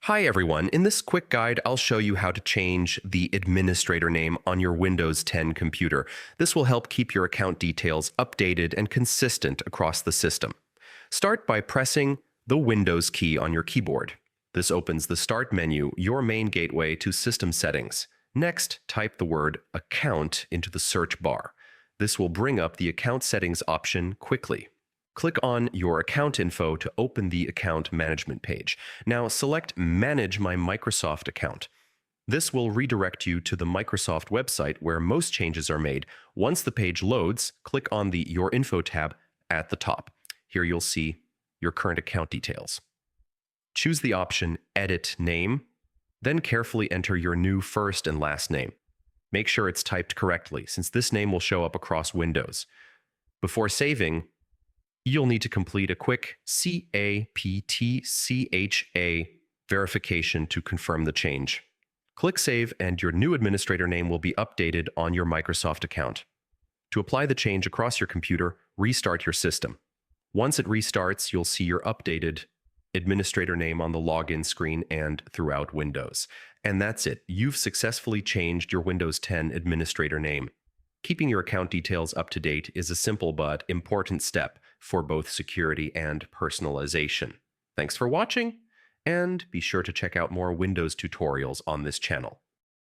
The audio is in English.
Hi everyone, in this quick guide I'll show you how to change the administrator name on your Windows 10 computer. This will help keep your account details updated and consistent across the system. Start by pressing the Windows key on your keyboard. This opens the Start menu, your main gateway to system settings. Next, type the word Account into the search bar. This will bring up the Account Settings option quickly. Click on your account info to open the account management page. Now select Manage My Microsoft Account. This will redirect you to the Microsoft website where most changes are made. Once the page loads, click on the Your Info tab at the top. Here you'll see your current account details. Choose the option Edit Name, then carefully enter your new first and last name. Make sure it's typed correctly, since this name will show up across Windows. Before saving, you'll need to complete a quick CAPTCHA verification to confirm the change. Click Save and your new administrator name will be updated on your Microsoft account. To apply the change across your computer, restart your system. Once it restarts, you'll see your updated administrator name on the login screen and throughout Windows. And that's it. You've successfully changed your Windows 10 administrator name. Keeping your account details up to date is a simple but important step for both security and personalization. Thanks for watching, and be sure to check out more Windows tutorials on this channel.